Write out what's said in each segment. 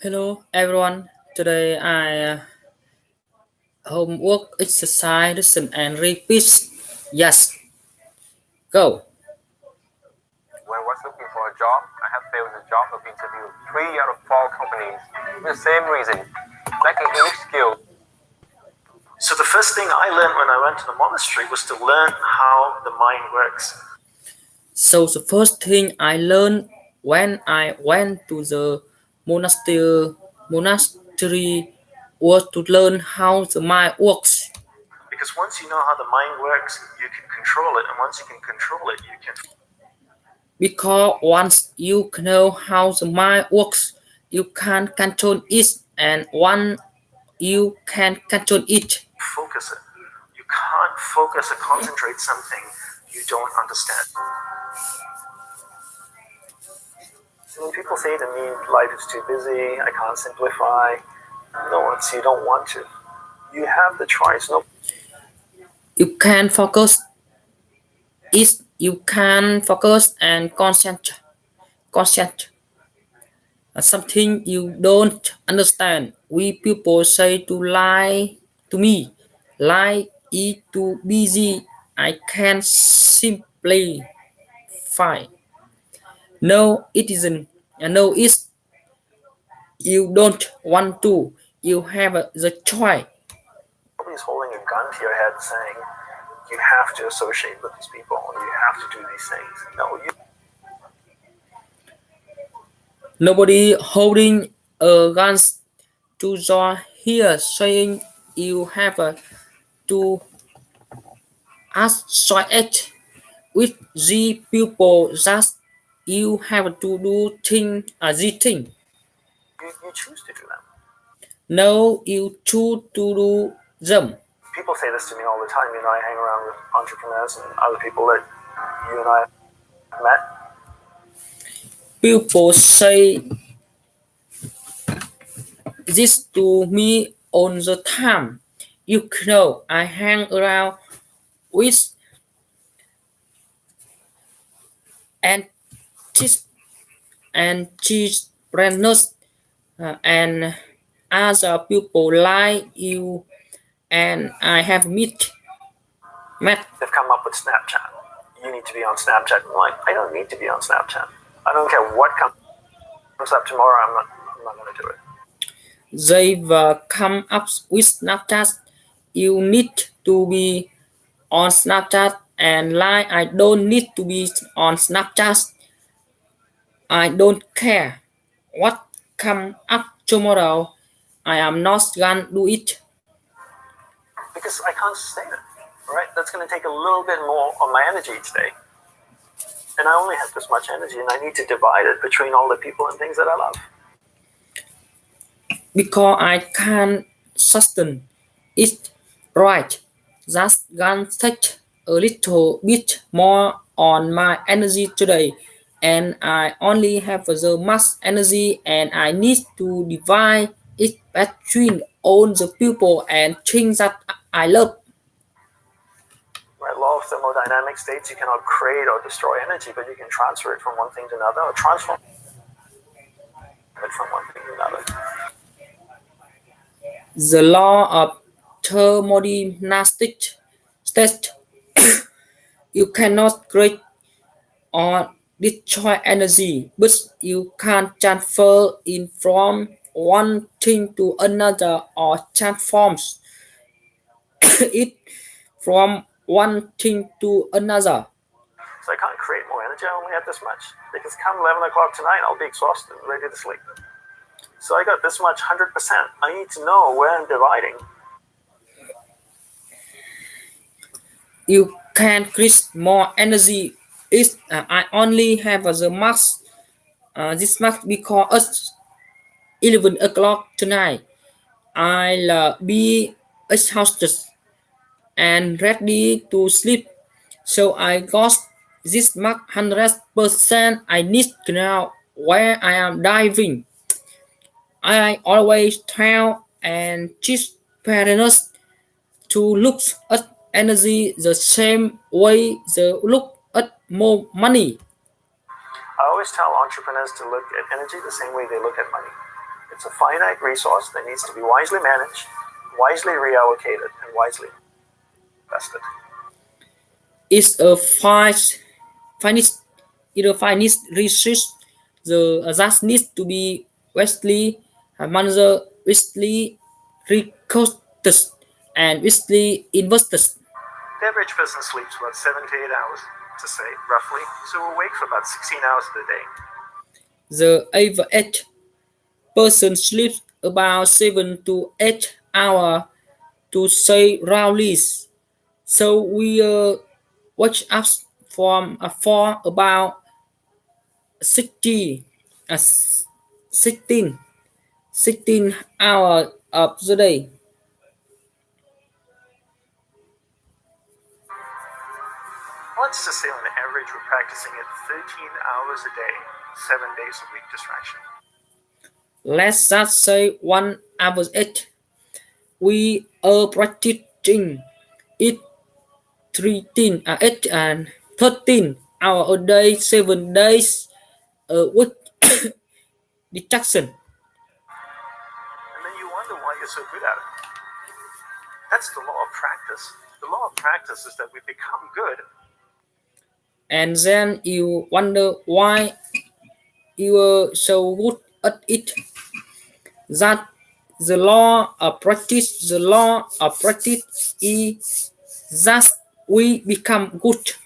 Hello everyone. Today I homework exercise listen and repeat. Yes, go. When I was looking for a job, I had failed the job of interview 3 out of 4 companies with the same reason, lacking English skills. So the first thing I learned when I went to the monastery was to learn how the mind works. So the first thing I learned when I went to the monastery was to learn how the mind works. Because once you know how the mind works, you can control it, and once you can control it, you can Because once you know how the mind works, you can control it, and once you can control it, focus it. You can't focus or concentrate something you don't understand. When people say to me, life is too busy, I can't simplify, no, it's you don't want to. You have the choice. No, you can focus is you can focus and concentrate something you don't understand. We people say to lie to me, lie is too busy. I can't simply find. No, it isn't. No, it's you don't want to. You have the choice. nobody's holding a gun to your head saying you have to associate with these people or you have to do these things. No, you Nobody holding a gun to your here saying you have to associate with the people that you have to do the thing. you choose to do them. No, you choose to do them. People say this to me all the time. You know, I hang around with entrepreneurs and other people that you and I have met. People say this to me all the time. You know, I hang around with antists and entrepreneurs and other people like you, and I have met. They've come up with Snapchat. You need to be on Snapchat. I'm like, I don't need to be on Snapchat. I don't care what comes up tomorrow. I'm not going to do it. They've come up with Snapchat. You need to be on Snapchat, and like I don't need to be on Snapchat. I don't care what come up tomorrow. I am not gonna do it. Because I can't sustain it. Right? That's going to take a little bit more of my energy each day. And I only have this much energy, and I need to divide it between all the people and things that I love. Because I can sustain it right. That's gonna take a little bit more on my energy today, and I only have the much energy, and I need to divide it between all the people and things that I love. Right? Law of thermodynamics states you cannot create or destroy energy, but you can transfer it from one thing to another or transform it from one thing to another. The law of thermodynamics states you cannot create or destroy energy, but you can transfer it from one thing to another or transforms it from one thing to another. So I can't create more energy. I only have this much. Because come 11 o'clock tonight, I'll be exhausted and ready to sleep. So I got this much 100%. I need to know where I'm dividing. You can create more energy. I only have the max. This max because it's 11 o'clock tonight. I'll be exhausted and ready to sleep. So I got this mark 100%. I need to know where I am diving. I always tell and teach parents to look at energy the same way they look at more money. I always tell entrepreneurs to look at energy the same way they look at money. It's a finite resource that needs to be wisely managed, wisely reallocated, and wisely invested. It's a finest, finest research. The that needs to be vastly managed, vastly recorded, and vastly invested. The average person sleeps about 7 to 8 hours, to say, roughly, so we're awake for about 16 hours of the day. The average person sleeps about 7 to 8 hours to say roundly. So we wake up for about 60, 16, 16 hours of the day. Let's just say on average we're practicing it 13 hours a day, 7 days a week distraction. Let's just say 1 hour 8. We are practicing it 8 and 13 hours a day, 7 days a week distraction. And then you wonder why you're so good at it. That's the law of practice. The law of practice is that we become good. And then you wonder why you are so good at it. That the law of practice is that we become good.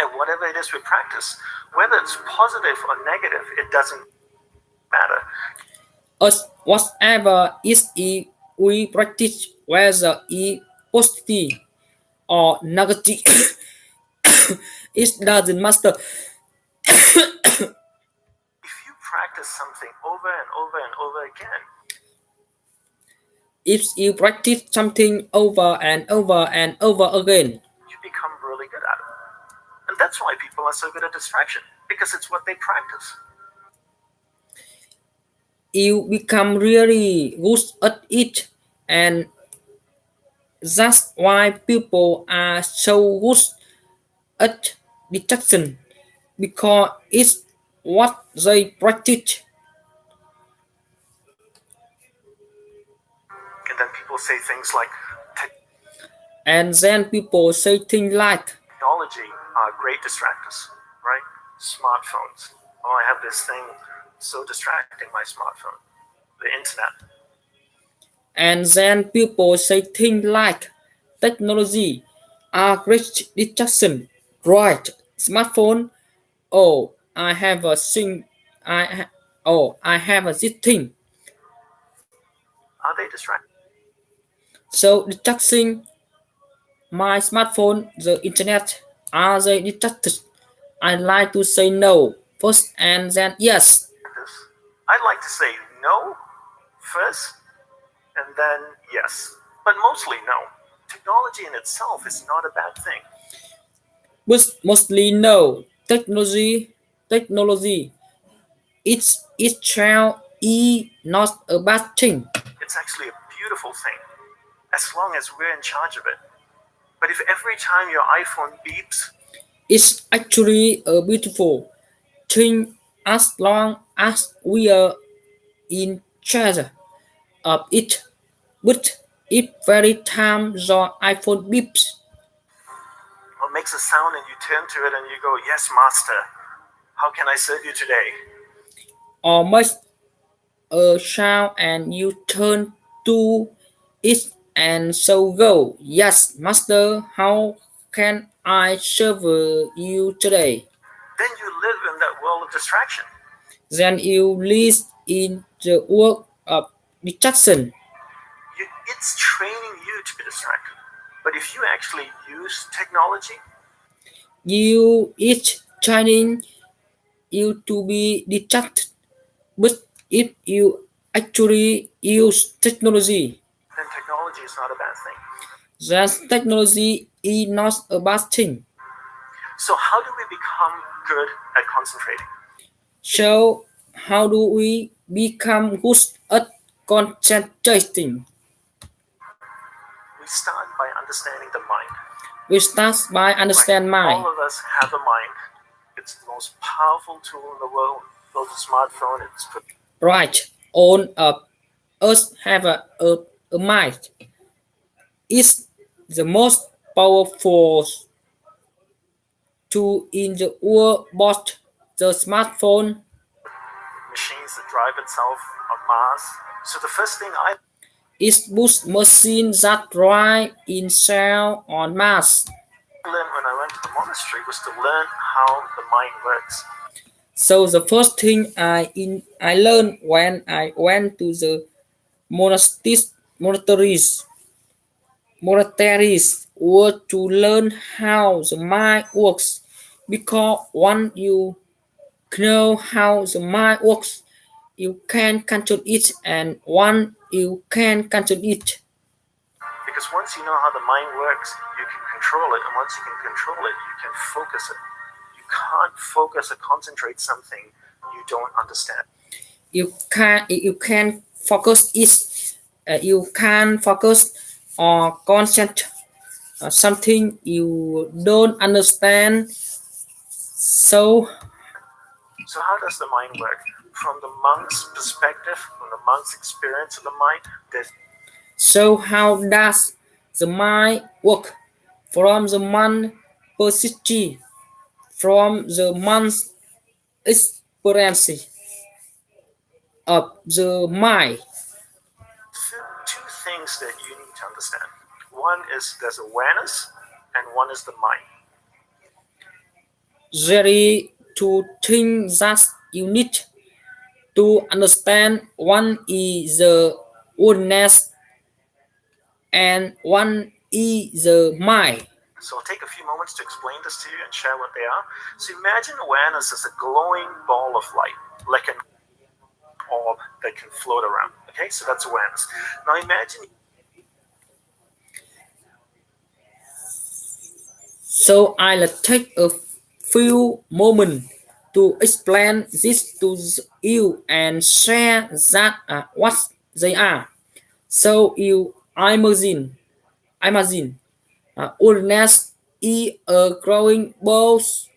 And whatever it is we practice, whether it's positive or negative, it doesn't matter. As whatever is we practice, whether it positive or negative, it doesn't matter. If you practice something over and over and over again, If you practice something over and over and over again, you become really good at it. And that's why people are so good at distraction, because it's what they practice. you become really good at it, and that's why people are so good at detection, because it's what they practice. And then people say things like, And then people say things like, technology are great distractors, right? Smartphones. Oh, I have this thing so distracting, my smartphone. The internet. and then people say things like, technology are great distraction, right? Smartphone. Oh, I have a thing. I have a this thing. Are they distracting? So distracting my smartphone, the internet, are they distracted? I like to say no first and then yes. I'd like to say no first and then yes, but mostly no. Technology in itself is not a bad thing. But mostly no. Technology, it's child is not a bad thing. It's actually a beautiful thing, as long as we're in charge of it. But if every time your iPhone beeps, It's actually a beautiful thing as long as we are in charge of it. But if every time your iPhone beeps, or makes a sound and you turn to it and you go, "Yes, master, how can I serve you today?" or makes a sound and you turn to it and so go, yes, master, how can I serve you today? Then you live in that world of distraction. Then you live in the world of distraction. It's training you to be distracted. But if you actually use technology, It's training you to be distracted. But if you actually use technology, then technology is not a bad thing. then technology is not a bad thing. So how do we become good at concentrating? So how do we become good at concentrating? We start by understanding the mind. We start by understand mind. All of us have a mind. It's the most powerful tool in the world. Build a smartphone, it's right? On us have a mind is the most powerful tool in the world, but the smartphone Machines that drive itself on Mars. So the first thing I is boost machine that drive in cell on Mars. learned when I went to the monastery was to learn how the mind works. So the first thing I learned when I went to the monasteries monasteries monasteries were to learn how the mind works, because once you know how the mind works you can control it, and once you can control it Because once you know how the mind works, you can control it. And once you can control it, you can focus it. You can't focus or concentrate something you don't understand. you can focus it, you can focus or concentrate something you don't understand. So So how does the mind work? From the monk's perspective, from the monk's experience of the mind, there's how does the mind work? From the mind perspective, from the mind's experience of the mind, two things that you need to understand. One is there's awareness, and one is the mind. there are two things that you need to understand. One is the awareness and one is the mind. So I'll take a few moments to explain this to you and share what they are. So imagine awareness as a glowing ball of light, like an orb that can float around. Okay, so that's awareness. Now imagine So I'll take a few moments to explain this to you and share that what they are. So you imagine awareness is a growing bones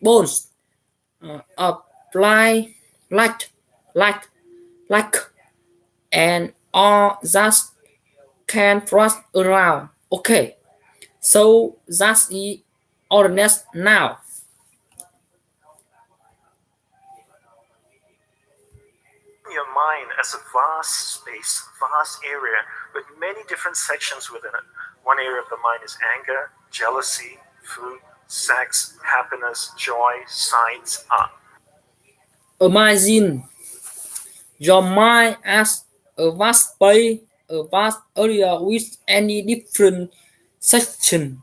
of light, light, light, like, and all that can trust around. Okay, so that's the awareness now. your mind as a vast space, vast area with many different sections within it. One area of the mind is anger, jealousy, food, sex, happiness, joy, science, art. Imagine your mind as a vast space, a vast area with any different section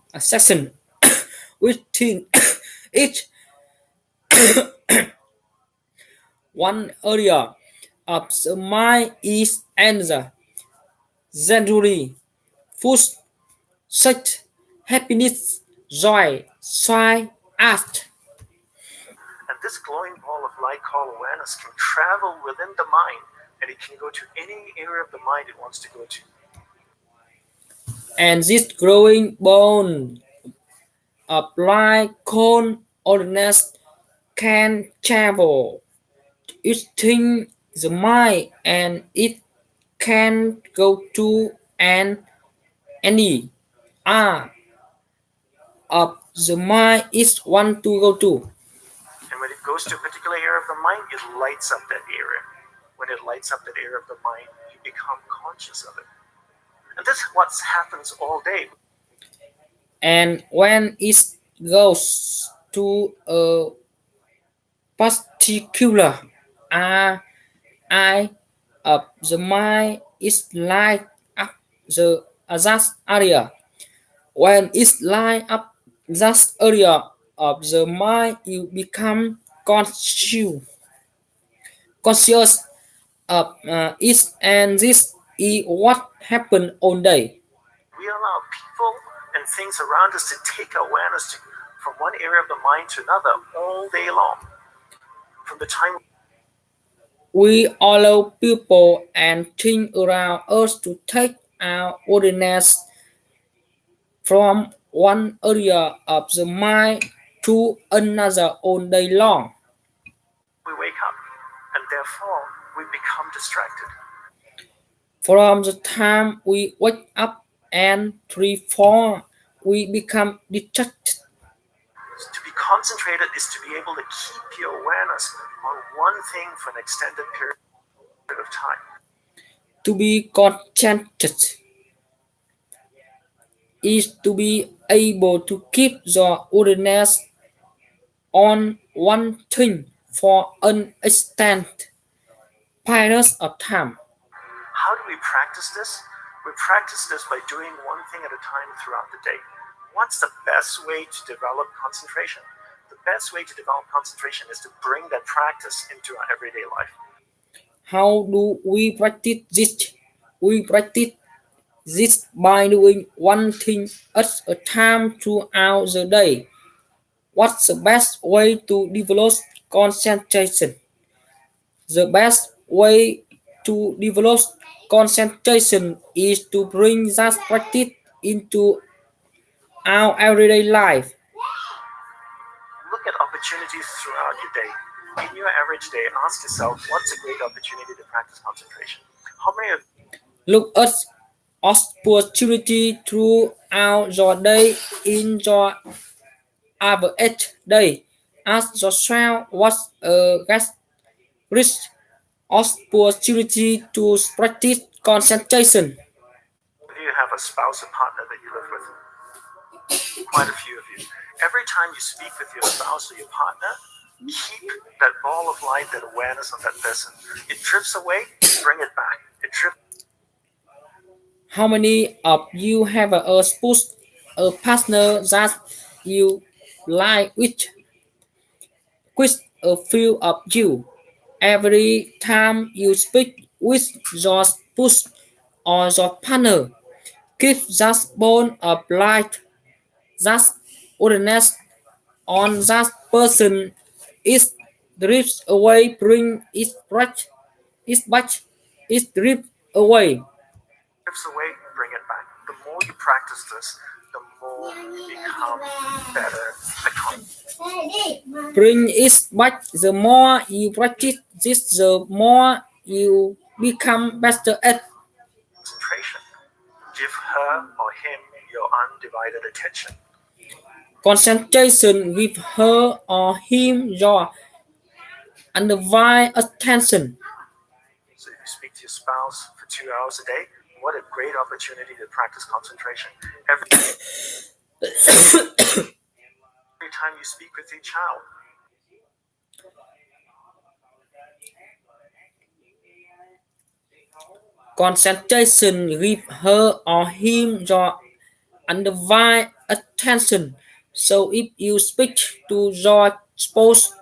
within each one area of the mind is another. Generally, food, sex, happiness, joy, art. And this glowing ball of light called awareness can travel within the mind and it can go to any area of the mind it wants to go to. And this growing bone of light called awareness can travel within the mind, and it can go to any art of the mind is want to go to. And when it goes to a particular area of the mind, it lights up that area. When it lights up that area of the mind, you become conscious of it. And this is what happens all day. And when it goes to a particular eye of the mind, is light up the that area. When it's light up that area of the mind, you become conscious of it, and this is what happen all day. We allow people and things around us to take awareness from one area of the mind to another all day long. From the time We allow people and things around us to take our awareness from one area of the mind to another all day long. we wake up, and therefore we become distracted. From the time we wake up and 3 4, we become distracted. To be concentrated is to be able to keep your awareness on one thing for an extended period of time. To be contented is to be able to keep the awareness on one thing for an extended period of time. How do we practice this? We practice this by doing one thing at a time throughout the day. What's the best way to develop concentration? The best way to develop concentration is to bring that practice into our everyday life. How do we practice this? We practice this by doing one thing at a time throughout the day. What's the best way to develop concentration? The best way to develop concentration is to bring that practice into our everyday life. Look at opportunities throughout your day. In your average day, ask yourself, what's a great opportunity to practice concentration? How many of Look at opportunity throughout your day in your average day. Ask yourself what's a great opportunity to practice concentration. you have a spouse or partner that you live with? Quite a few of you. Every time you speak with your spouse or your partner, keep that ball of light, that awareness on that person. It drifts away, bring it back. It drifts. How many of you have a spouse, a partner that you like with a few of you? Every time you speak with your spouse or your partner, keep that bond of light, that awareness on that person. It drifts away, bring it back, it drifts away. Drifts away, bring it back. The more you practice this, the more you become better at Bring it back. The more you practice this, the more you become better at concentration. Give her or him your undivided attention. concentration. Give her or him your undivided attention. So if you speak to your spouse for 2 hours a day, what a great opportunity to practice concentration. Every time you speak with your child, Concentration. Give her or him your undivided attention. So if you speak to your spouse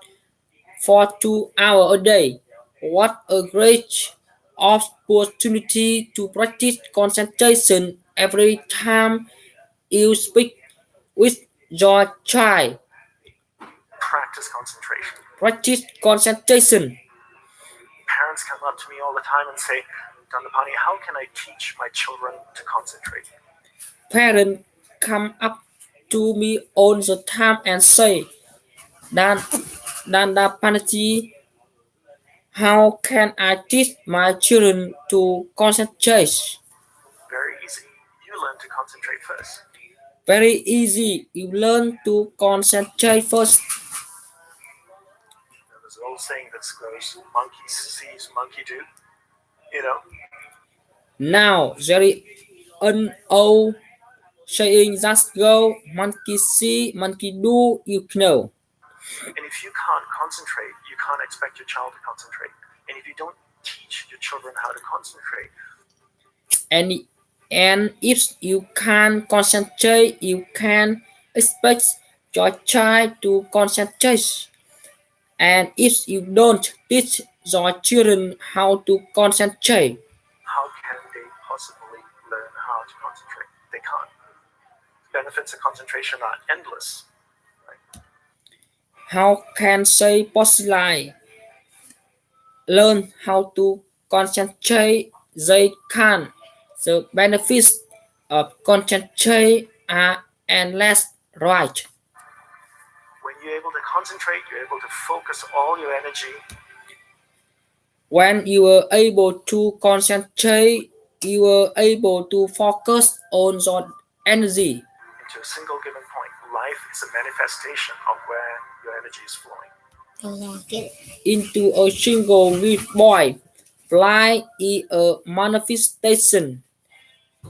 for 2 hours a day, what a great opportunity to practice concentration every time you speak with your child. practice concentration. Practice concentration. Parents come up to me all the time and say, Dandapani, how can I teach my children to concentrate? Parents come up to me all the time and say, Dan, Dandapani, how can I teach my children to concentrate? Very easy. You learn to concentrate first. Very easy. You learn to concentrate first. There's an old saying that goes, monkey sees, monkey do. You know, Now there is an old saying that go monkey see, monkey do, you know. and if you can't concentrate, you can't expect your child to concentrate. And if you don't teach your children how to concentrate, And if you can concentrate, you can expect your child to concentrate. And if you don't teach your children how to concentrate, how can they possibly learn how to concentrate? They can't. Benefits of concentration are endless. Right? how can they possibly learn how to concentrate? They can. The benefits of concentration are endless, right? When you're able to concentrate, you're able to focus all your energy. When you are able to concentrate, you are able to focus on your energy into a single given point. Life is a manifestation of where your energy is flowing. into a single point. Life is a manifestation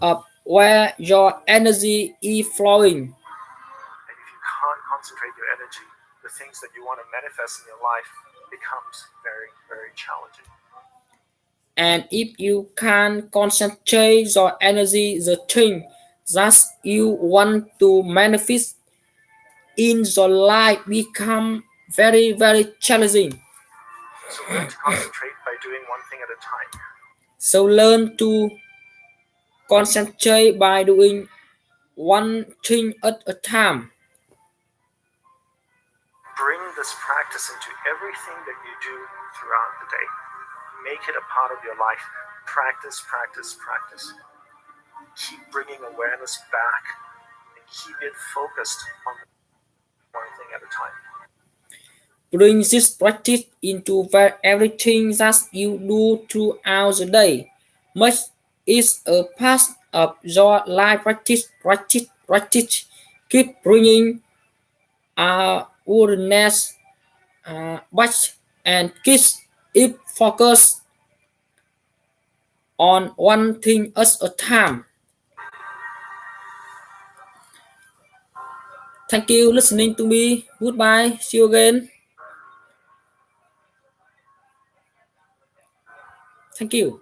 of where your energy is flowing. And if you can't concentrate your energy, the things that you want to manifest in your life becomes very, very challenging. And if you can concentrate your energy, the thing that you want to manifest in your life become very, very challenging. So learn to concentrate by doing one thing at a time. So learn to concentrate by doing one thing at a time. Bring this practice into everything that you do throughout the day. Make it a part of your life. Practice, practice, practice. Keep bringing awareness back and keep it focused on one thing at a time. Bring this practice into everything that you do throughout the day. Make it a part of your life. Practice, practice, practice. Keep bringing awareness back and keep it focused on one thing at a time. Thank you listening to me. Goodbye. See you again. Thank you.